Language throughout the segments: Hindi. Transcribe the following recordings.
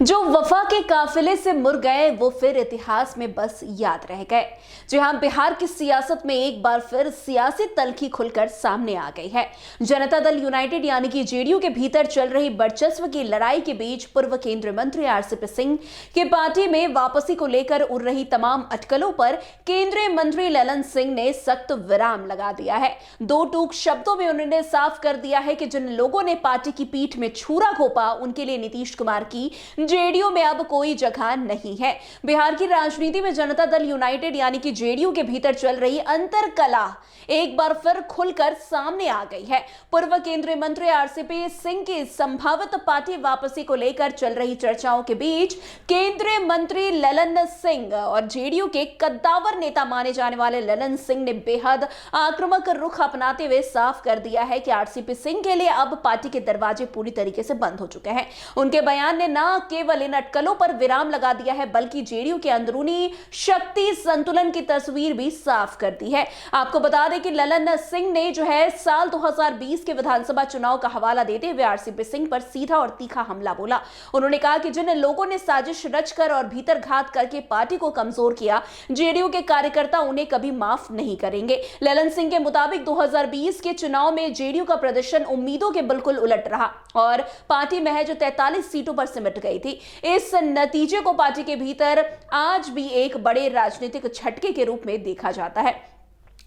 जो वफा के काफिले से मुड़ गए वो फिर इतिहास में बस याद रह गए। जी हां, बिहार की सियासत में एक बार फिर सियासी तल्खी खुलकर सामने आ गई है। जनता दल यूनाइटेड यानी कि जेडीयू के भीतर चल रही वर्चस्व की लड़ाई के बीच पूर्व केंद्रीय मंत्री आरसीपी सिंह की पार्टी में वापसी को लेकर उड़ रही तमाम अटकलों पर केंद्रीय मंत्री ललन सिंह ने सख्त विराम लगा दिया है। दो टूक शब्दों में उन्होंने साफ कर दिया है कि जिन लोगों ने पार्टी की पीठ में छुरा घोंपा उनके लिए नीतीश कुमार की जेडीयू में अब कोई जगह नहीं है। बिहार की राजनीति में जनता दल यूनाइटेड यानी कि जेडीयू के भीतर चल रही अंतरकला एक बार फिर खुलकर सामने आ गई है। पूर्व केंद्रीय मंत्री आरसीपी सिंह की संभावित पार्टी वापसी को लेकर चल रही चर्चाओं के बीच केंद्रीय मंत्री ललन सिंह और जेडीयू के कद्दावर नेता माने जाने वाले ललन सिंह ने बेहद आक्रामक रुख अपनाते हुए साफ कर दिया है कि आरसीपी सिंह के लिए अब पार्टी के दरवाजे पूरी तरीके से बंद हो चुके हैं। उनके बयान ने न केवल इन अटकलों पर विराम लगा दिया है बल्कि जेडीयू के अंदरूनी शक्ति संतुलन की तस्वीर भी साफ कर दी है। आपको बता दें कि ललन सिंह ने जो है साल 2020 के विधानसभा चुनाव का हवाला देते हुए आरसीपी सिंह पर सीधा और तीखा हमला बोला। उन्होंने कहा कि जिन लोगों ने साजिश रचकर और भीतर घात करके पार्टी को कमजोर किया, जेडीयू के कार्यकर्ता उन्हें कभी माफ नहीं करेंगे। ललन सिंह के मुताबिक 2020 के चुनाव में जेडीयू का प्रदर्शन उम्मीदों के बिल्कुल उलट रहा और पार्टी महज 43 सीटों पर सिमट गई थी। इस नतीजे को पार्टी के भीतर आज भी एक बड़े राजनीतिक झटके के रूप में देखा जाता है।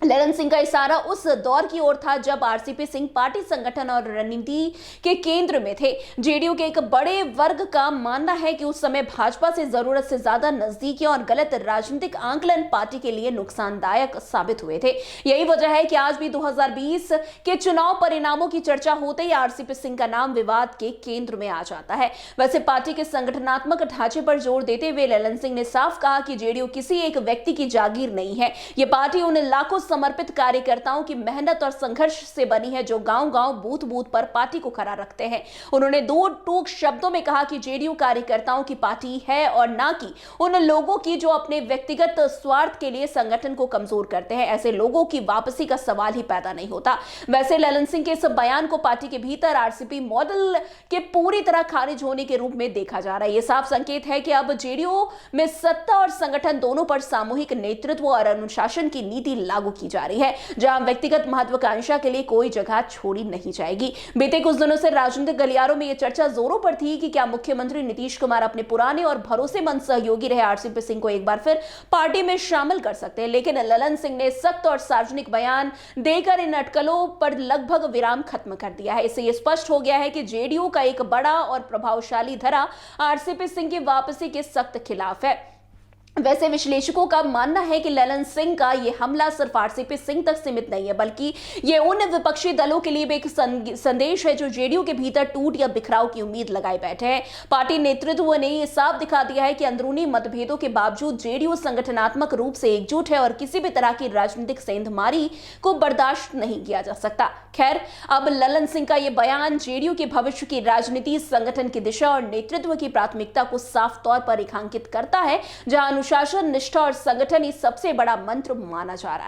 ललन सिंह का इशारा उस दौर की ओर था जब आरसीपी सिंह पार्टी संगठन और रणनीति के केंद्र में थे। जेडीयू के एक बड़े वर्ग का मानना है कि उस समय भाजपा से जरूरत से ज्यादा नजदीकी और गलत राजनीतिक आंकलन पार्टी के लिए नुकसानदायक साबित हुए थे। यही वजह है कि आज भी 2020 के चुनाव परिणामों की चर्चा होते ही आरसीपी सिंह का नाम विवाद के केंद्र में आ जाता है। वैसे पार्टी के संगठनात्मक ढांचे पर जोर देते हुए ललन सिंह ने साफ कहा कि जेडीयू किसी एक व्यक्ति की जागीर नहीं है। ये पार्टी उन लाखों समर्पित कार्यकर्ताओं की मेहनत और संघर्ष से बनी है जो गांव-गांव बूथ-बूथ पर पार्टी को खड़ा रखते हैं। उन्होंने दो टूक शब्दों में कहा कि जेडीयू कार्यकर्ताओं की पार्टी है और ना कि उन लोगों की जो अपने व्यक्तिगत स्वार्थ के लिए संगठन को कमजोर करते हैं। ऐसे लोगों की वापसी का सवाल ही पैदा नहीं होता। वैसे ललन सिंह के इस बयान को पार्टी के भीतर आरसीपी मॉडल के पूरी तरह खारिज होने के रूप में देखा जा रहा है। यह साफ संकेत है कि अब जेडीयू में सत्ता और संगठन दोनों पर सामूहिक नेतृत्व और अनुशासन की नीति लागू की जा रही है, जहां व्यक्तिगत महत्वाकांक्षा के लिए कोई जगह छोड़ी नहीं जाएगी। बीते कुछ दिनों से राजनीतिक गलियारों में यह चर्चा जोरों पर थी कि क्या मुख्यमंत्री नीतीश कुमार अपने पुराने और भरोसेमंद सहयोगी रहे आरसीपी सिंह को एक बार फिर पार्टी में शामिल कर सकते हैं, लेकिन ललन सिंह ने सख्त और सार्वजनिक बयान देकर इन अटकलों पर लगभग विराम खत्म कर दिया है। इससे यह स्पष्ट हो गया है कि जेडीयू का एक बड़ा और प्रभावशाली धड़ा आरसीपी सिंह की वापसी के सख्त खिलाफ है। वैसे विश्लेषकों का मानना है कि ललन सिंह का यह हमला सिर्फ आरसीपी सिंह तक सीमित नहीं है बल्कि यह उन विपक्षी दलों के लिए भी एक संदेश है जो जेडीयू के भीतर टूट या बिखराव की उम्मीद लगाए बैठे हैं। पार्टी नेतृत्व ने यह साफ दिखा दिया है कि अंदरूनी मतभेदों के बावजूद जेडीयू संगठनात्मक रूप से एकजुट है और किसी भी तरह की राजनीतिक सेंधमारी को बर्दाश्त नहीं किया जा सकता। खैर, अब ललन सिंह का यह बयान जेडीयू के भविष्य की राजनीति, संगठन की दिशा और नेतृत्व की प्राथमिकता को साफ तौर पर रेखांकित करता है, जहां अनुशासन, निष्ठा और संगठन ही सबसे बड़ा मंत्र माना जा रहा है।